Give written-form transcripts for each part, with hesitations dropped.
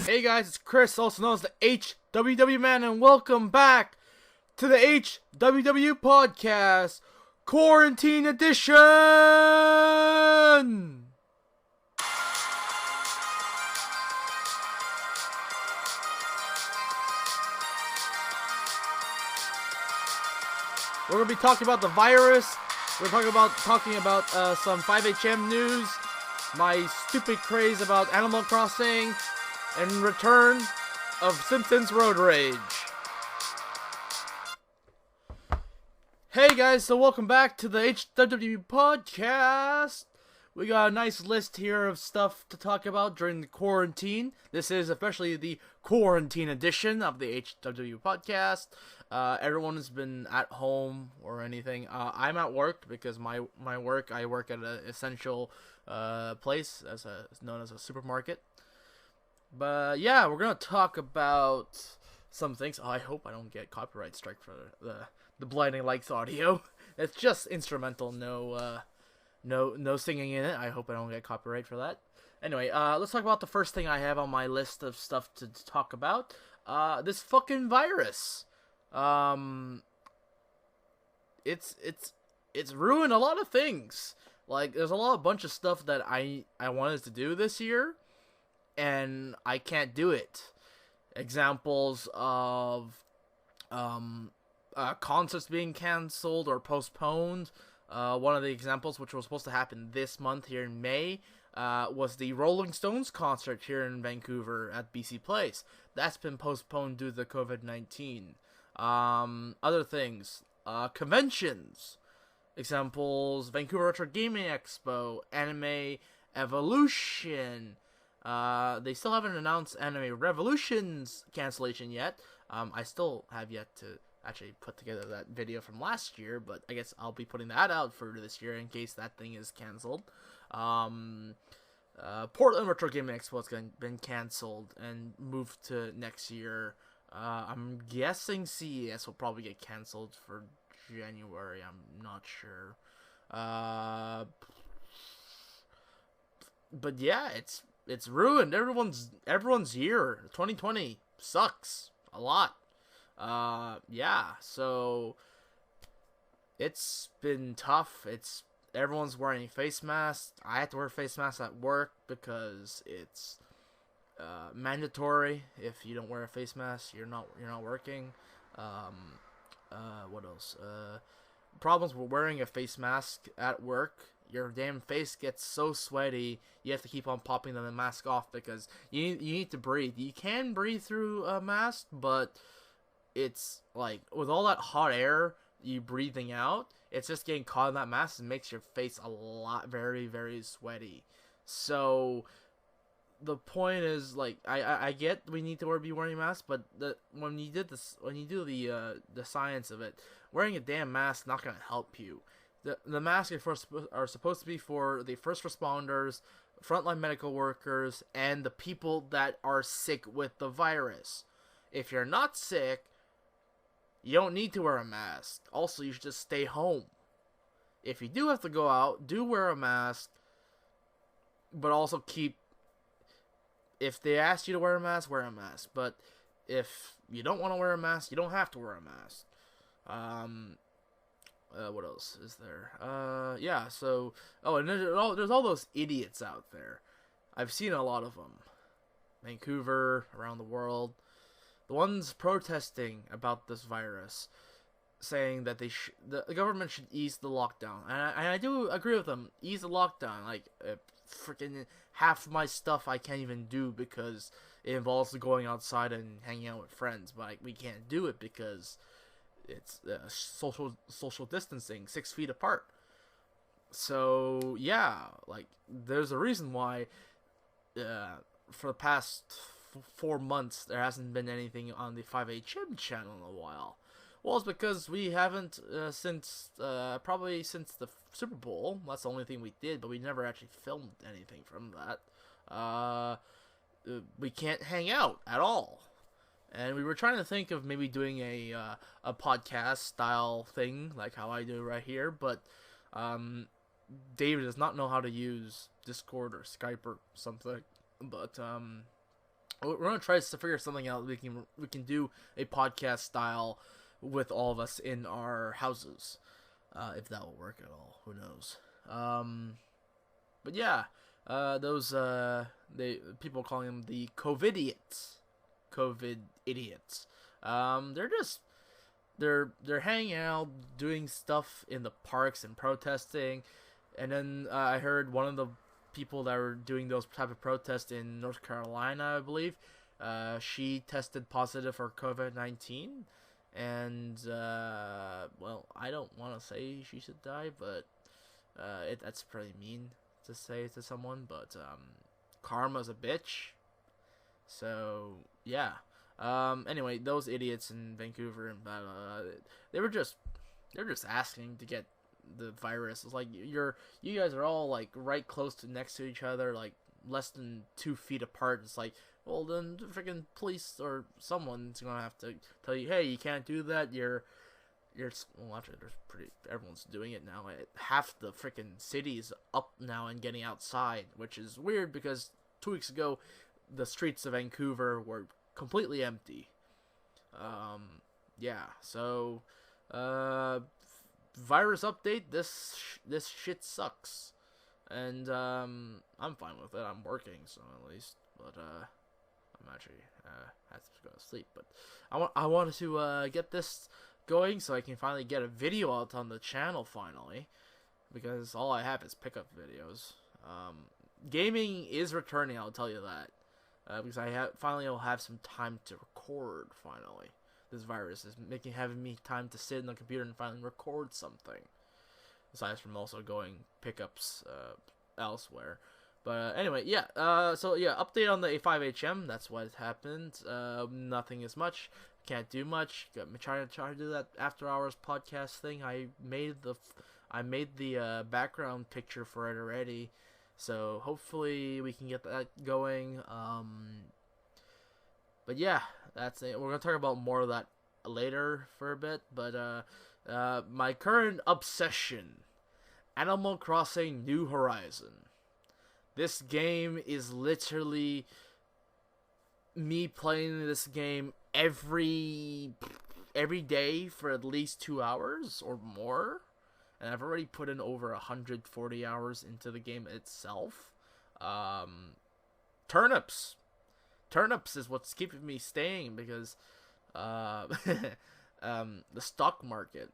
Hey guys, it's Chris, also known as the HWW Man, and welcome back to the HWW Podcast, Quarantine Edition! We're going to be talking about the virus, we're talking about some 5HM news, my stupid craze about Animal Crossing, and return of Simpsons Road Rage. Hey guys, so welcome back to the HWW Podcast. We got a nice list here of stuff to talk about during the quarantine. This is especially the quarantine edition of the HWW Podcast. Everyone has been at home or anything. I'm at work because my work, I work at an essential place known as a supermarket. But yeah, we're gonna talk about some things. I hope I don't get copyright strike for the blinding lights audio. It's just instrumental, no singing in it. I hope I don't get copyright for that. Anyway, let's talk about the first thing I have on my list of stuff to talk about. This fucking virus. It's ruined a lot of things. Like, there's a bunch of stuff that I wanted to do this year, and I can't do it. Examples of concerts being canceled or postponed. One of the examples, which was supposed to happen this month here in May, was the Rolling Stones concert here in Vancouver at BC Place. That's been postponed due to the COVID-19. Other things, conventions. Examples, Vancouver Retro Gaming Expo, Anime Evolution. They still haven't announced Anime Revolution's cancellation yet. I still have yet to actually put together that video from last year, but I guess I'll be putting that out for this year in case that thing is canceled. Portland Retro Gaming Expo has been canceled and moved to next year. I'm guessing CES will probably get canceled for January. I'm not sure. But yeah, it's ruined. Everyone's year. 2020 sucks a lot. Yeah, so it's been tough. Everyone's wearing face masks. I had to wear face masks at work because it's mandatory. If you don't wear a face mask, you're not working. What else? Problems with wearing a face mask at work. Your damn face gets so sweaty, you have to keep on popping the mask off because you need to breathe. You can breathe through a mask, but it's like, with all that hot air you breathing out, it's just getting caught in that mask and makes your face very, very sweaty. So the point is, like, I get we need to be wearing masks, but when you do the science of it, wearing a damn mask not gonna help you. The masks are supposed to be for the first responders, frontline medical workers, and the people that are sick with the virus. If you're not sick, you don't need to wear a mask. Also, you should just stay home. If you do have to go out, do wear a mask, but also if they ask you to wear a mask, wear a mask. But if you don't want to wear a mask, you don't have to wear a mask. What else is there? Yeah, so... Oh, and there's all those idiots out there. I've seen a lot of them. Vancouver, around the world. The ones protesting about this virus, saying that the government should ease the lockdown. And I do agree with them. Ease the lockdown. Like, freaking half of my stuff I can't even do because it involves going outside and hanging out with friends. But we can't do it because it's social distancing, 6 feet apart. So yeah, like, there's a reason why for the past 4 months there hasn't been anything on the 5HM channel in a while. Well, it's because we haven't probably since the Super Bowl. That's the only thing we did, but we never actually filmed anything from that. We can't hang out at all. And we were trying to think of maybe doing a podcast style thing, like how I do right here, but David does not know how to use Discord or Skype or something. But we're gonna try to figure something out. We can do a podcast style with all of us in our houses. If that will work at all, who knows? But yeah, those people calling them the COVID idiots. They're hanging out, doing stuff in the parks and protesting, and then I heard one of the people that were doing those type of protests in North Carolina, I believe, she tested positive for COVID-19, and well, I don't want to say she should die, but that's pretty mean to say to someone, but karma's a bitch. So yeah. Anyway, those idiots in Vancouver and they're just asking to get the virus. It's like you guys are all like right close to next to each other, like less than 2 feet apart. It's like, well, then the freaking police or someone's gonna have to tell you, hey, you can't do that. Well, actually, everyone's doing it now. Half the freaking city's up now and getting outside, which is weird because 2 weeks ago, the streets of Vancouver were completely empty. Yeah. So, virus update. This shit sucks, and I'm fine with it. I'm working, so at least, but I'm actually have to go to sleep. But I wanted to get this going so I can finally get a video out on the channel finally, because all I have is pickup videos. Gaming is returning, I'll tell you that, because finally will have some time to record. Finally, this virus is having me time to sit in the computer and finally record something, aside from also going pickups elsewhere. But anyway, yeah. So yeah, update on the A5HM. That's what happened. Nothing as much. Can't do much. I'm trying to do that after hours podcast thing. I made the background picture for it already, so hopefully we can get that going. But yeah, that's it. We're gonna talk about more of that later for a bit. But my current obsession, Animal Crossing New Horizon. This game is literally me playing this game every day for at least 2 hours or more, and I've already put in over 140 hours into the game itself. Turnips is what's keeping me staying, because the stock market,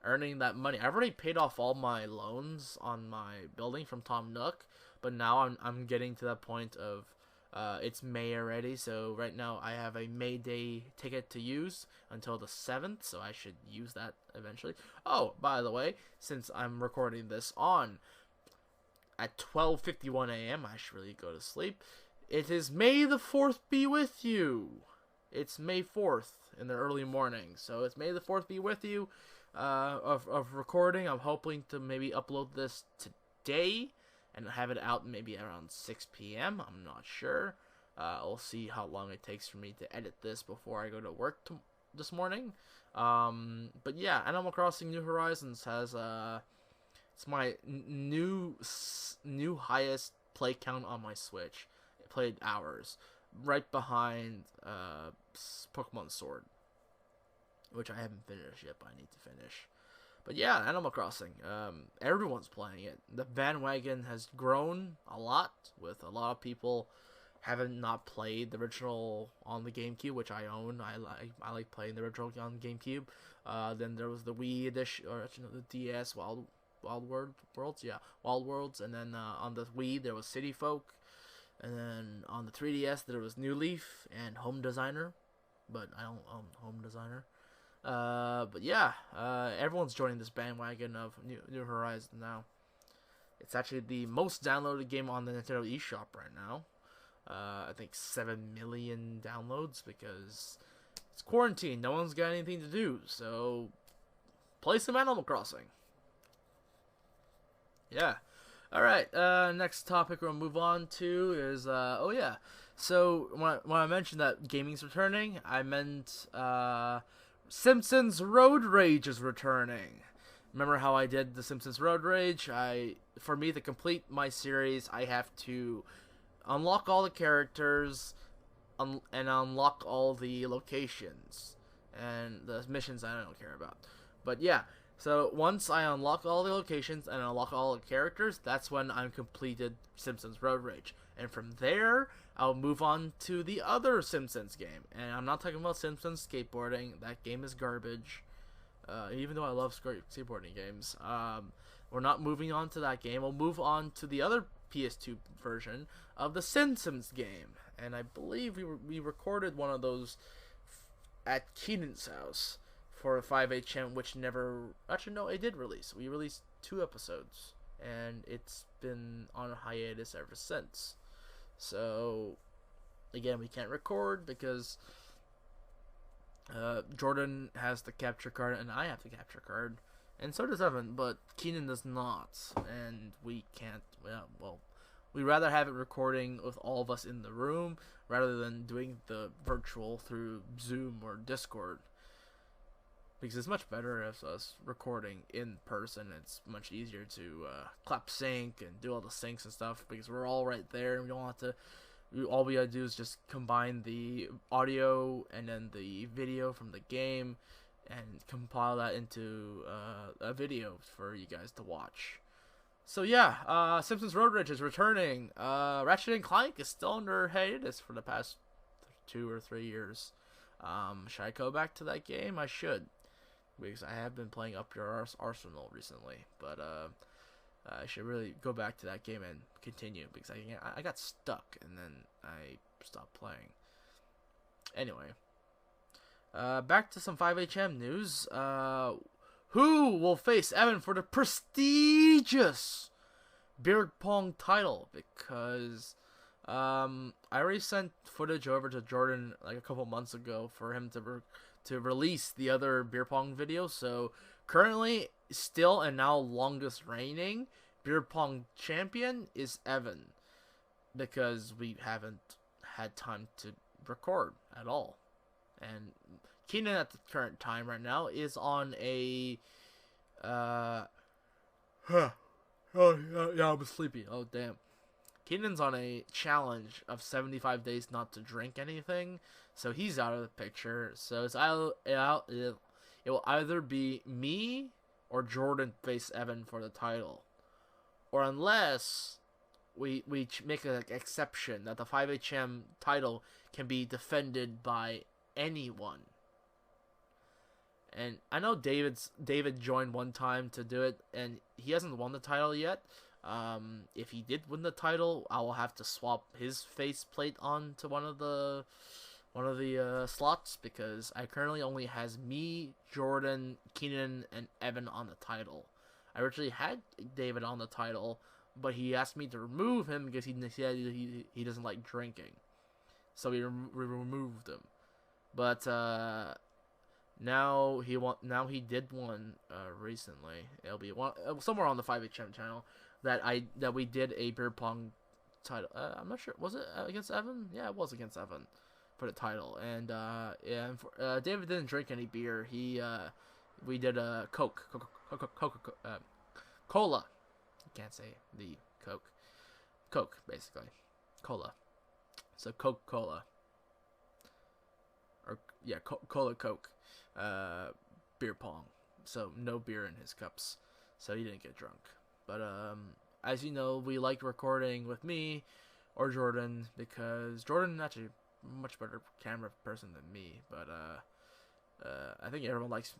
earning that money. I've already paid off all my loans on my building from Tom Nook, but now I'm getting to that point of it's May already, so right now I have a May Day ticket to use until the 7th, so I should use that eventually. Oh, by the way, since I'm recording this at 12:51 a.m., I should really go to sleep. It is May the 4th be with you. It's May 4th in the early morning, so it's May the 4th be with you of recording. I'm hoping to maybe upload this today and have it out maybe around 6 p.m. I'm not sure. We'll see how long it takes for me to edit this before I go to work this morning. But yeah, Animal Crossing New Horizons has it's my new highest play count on my Switch. It played hours, right behind Pokemon Sword, which I haven't finished yet, but I need to finish. But yeah, Animal Crossing, everyone's playing it. The bandwagon has grown a lot, with a lot of people having not played the original on the GameCube, which I own. I like playing the original on GameCube. Then there was the Wii edition, or actually no, the DS Wild Worlds, yeah, Wild Worlds. And then on the Wii there was City Folk, and then on the 3DS there was New Leaf and Home Designer, but I don't own Home Designer. But yeah, everyone's joining this bandwagon of New Horizons now. It's actually the most downloaded game on the Nintendo eShop right now. I think 7 million downloads, because it's quarantine. No one's got anything to do, so play some Animal Crossing. Yeah. Alright, next topic we'll move on to is, oh yeah. So, when I mentioned that gaming's returning, I meant, Simpsons Road Rage is returning. remember how I did the Simpsons Road Rage? For me to complete my series, I have to unlock all the characters and unlock all the locations and the missions I don't care about. But yeah, so once I unlock all the locations and unlock all the characters, that's when I'm completed Simpsons Road Rage. And from there, I'll move on to the other Simpsons game. And I'm not talking about Simpsons Skateboarding. That game is garbage. Even though I love skateboarding games. We're not moving on to that game. We'll move on to the other PS2 version of the Simpsons game. And I believe we recorded one of those at Keenan's house for 5HM, which never... Actually, no, it did release. We released 2 episodes. And it's been on a hiatus ever since. So, again, we can't record because Jordan has the capture card and I have the capture card. And so does Evan, but Keenan does not. And we can't... Well, we'd rather have it recording with all of us in the room rather than doing the virtual through Zoom or Discord. Because it's much better as us recording in person. It's much easier to clap sync and do all the syncs and stuff because we're all right there and we don't have to... All we gotta do is just combine the audio and then the video from the game and compile that into a video for you guys to watch. So yeah, Simpsons Road Rage is returning. Ratchet & Clank is still under hiatus for the past 2 or 3 years. Should I go back to that game? I should. Because I have been playing Up Your Arsenal recently. But I should really go back to that game and continue. Because I got stuck and then I stopped playing. Anyway. Back to some 5HM news. Who will face Evan for the prestigious Beer Pong title? Because I already sent footage over to Jordan like a couple months ago for him to release the other Beer Pong video. So currently, still and now longest reigning Beer Pong champion is Evan, because we haven't had time to record at all. And Keenan at the current time right now is on a yeah, I'm sleepy. Oh damn. Keenan's on a challenge of 75 days not to drink anything, so he's out of the picture. So it will either be me or Jordan face Evan for the title, or unless we make an exception that the 5HM title can be defended by anyone. And I know David joined one time to do it, and he hasn't won the title yet. If he did win the title, I will have to swap his faceplate onto one of the slots, because I currently only has me, Jordan, Keenan, and Evan on the title. I originally had David on the title, but he asked me to remove him because he said he doesn't like drinking, so we removed him. But now he did one recently. It'll be one somewhere on the 5HM channel that we did a beer pong title. I'm not sure, was it against Evan? Yeah, it was against Evan for the title. And David didn't drink any beer. We did a Cola. You can't say the Coke basically, cola. So Coca-Cola. Or yeah, Coke. Beer pong. So no beer in his cups, so he didn't get drunk. But as you know, we like recording with me or Jordan, because Jordan actually a much better camera person than me. But I think everyone likes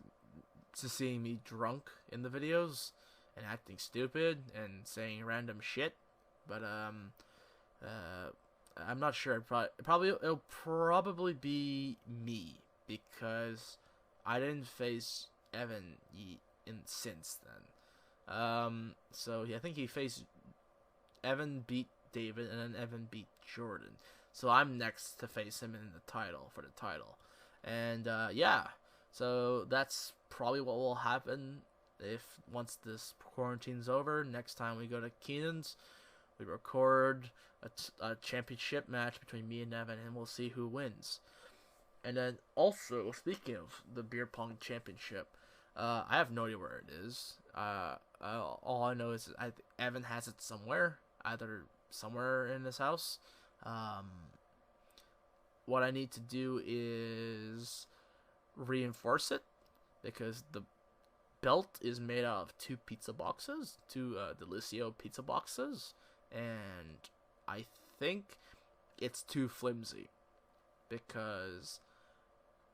to see me drunk in the videos and acting stupid and saying random shit. But I'm not sure. It'll probably be me, because I didn't face Evan since then. So I think he faced Evan, beat David, and then Evan beat Jordan. So I'm next to face him in the title for the title. And yeah, so that's probably what will happen once this quarantine's over. Next time we go to Keenan's, we record a championship match between me and Evan, and we'll see who wins. And then also, speaking of the beer pong championship, I have no idea where it is. All I know is Evan has it somewhere, either somewhere in his house. Um, what I need to do is reinforce it because the belt is made out of two Delicio pizza boxes, and I think it's too flimsy because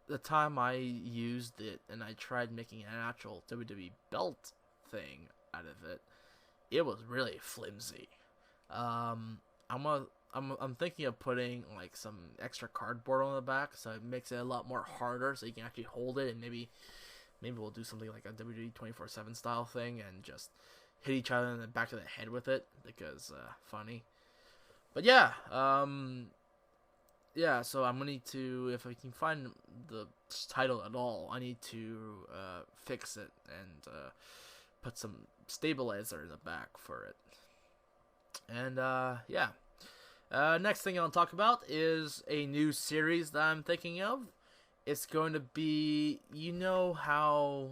the time I used it and I tried making an actual WWE belt thing out of it, it was really flimsy. Um, I'm thinking of putting like some extra cardboard on the back, so it makes it a lot more harder, so you can actually hold it, and maybe we'll do something like a WWE 24/7 style thing and just hit each other in the back of the head with it because funny. But yeah, yeah. So I'm gonna need to, if I can find the title at all, I need to fix it and put some stabilizer in the back for it. And yeah. Next thing I'll talk about is a new series that I'm thinking of. It's going to be, you know how,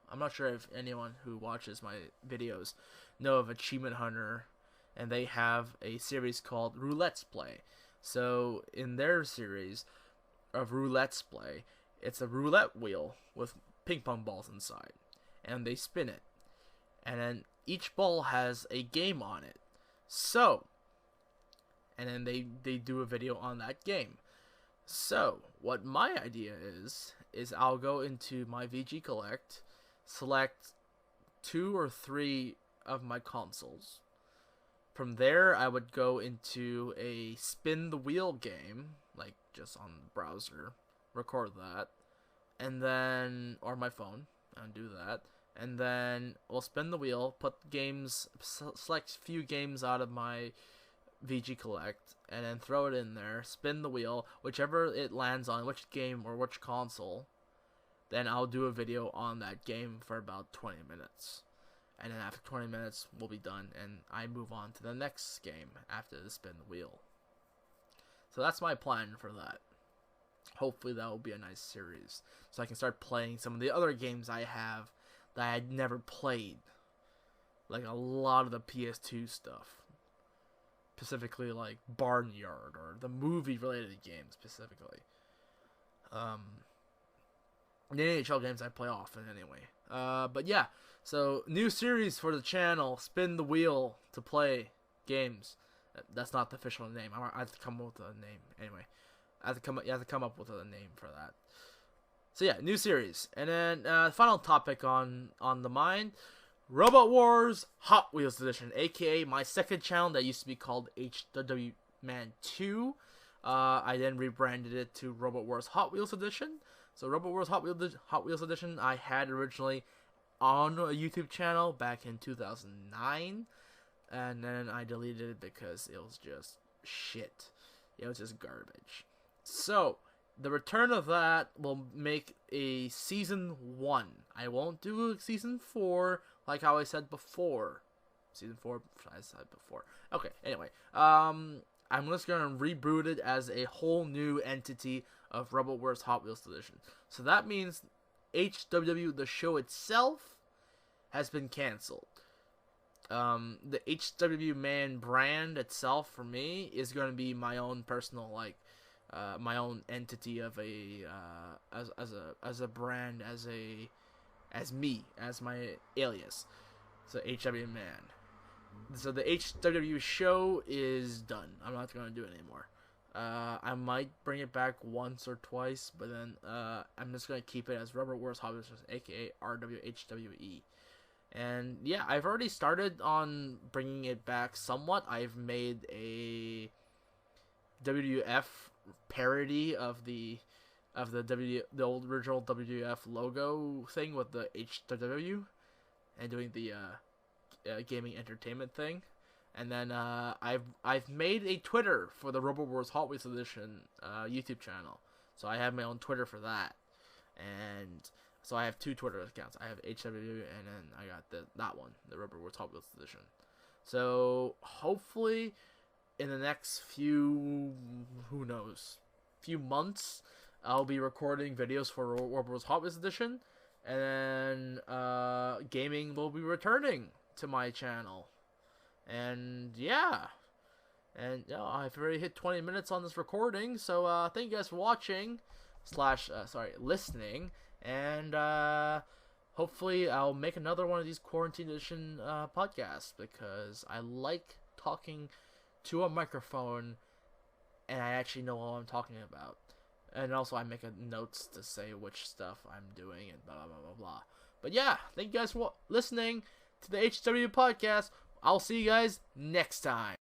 I'm not sure if anyone who watches my videos know of Achievement Hunter, and they have a series called Roulette's Play. So in their series of Roulette's Play, it's a roulette wheel with ping pong balls inside, and they spin it, and then each ball has a game on it. So, and then they do a video on that game. So, what my idea is I'll go into my VG Collect, select 2 or 3 of my consoles. From there, I would go into a spin the wheel game, like just on the browser, record that, and then, or my phone, and do that, and then we'll spin the wheel, put games, select few games out of my VG Collect, and then throw it in there, spin the wheel, whichever it lands on, which game or which console, then I'll do a video on that game for about 20 minutes. And then after 20 minutes, we'll be done, and I move on to the next game after the spin the wheel. So that's my plan for that. Hopefully that will be a nice series, so I can start playing some of the other games I have that I had never played. Like a lot of the PS2 stuff. Specifically like Barnyard or the movie related games specifically. The NHL games I play often anyway. But yeah, so new series for the channel, Spin the Wheel to play games. That's not the official name. I have to come up with a name anyway. You have to come up with a name for that. So yeah, new series. And then final topic on the mind, Robot Wars Hot Wheels Edition, aka my second channel that used to be called HWW Man 2. I then rebranded it to Robot Wars Hot Wheels Edition. So Robot Wars Hot Wheels Edition I had originally on a YouTube channel back in 2009, and then I deleted it because it was just shit. It was just garbage. So the return of that will make a season 1. I won't do a season 4 like how I said before. Season 4, I said before. Okay, anyway. I'm just going to reboot it as a whole new entity of Robot Wars Hot Wheels Edition. So that means HWW, the show itself, has been canceled. The HWW Man brand itself, for me, is going to be my own personal, like, my own entity of a, as a brand, as me, as my alias. So HWW Man. So the HWW show is done. I'm not going to do it anymore. I might bring it back once or twice, but then I'm just going to keep it as Robot Wars Hot Wheels, aka RWHWE. And yeah, I've already started on bringing it back somewhat. I've made a WWF parody of the old original WWF logo thing with the HWW, and doing the gaming entertainment thing. And then I've made a Twitter for the Robot Wars Hot Wheels Edition YouTube channel, so I have my own Twitter for that. And so I have 2 Twitter accounts. I have HWW, and then I got that one, the Robot Wars Hot Wheels Edition. So hopefully in the next few months, I'll be recording videos for Robot Wars Hot Wheels Edition, And then gaming will be returning to my channel. And yeah. And I've already hit 20 minutes on this recording, so thank you guys for watching, listening, and hopefully I'll make another one of these quarantine edition podcasts, because I like talking to a microphone, and I actually know what I'm talking about. And also I make notes to say which stuff I'm doing and blah, blah, blah, blah, blah. But yeah, thank you guys for listening to the HWW podcast. I'll see you guys next time.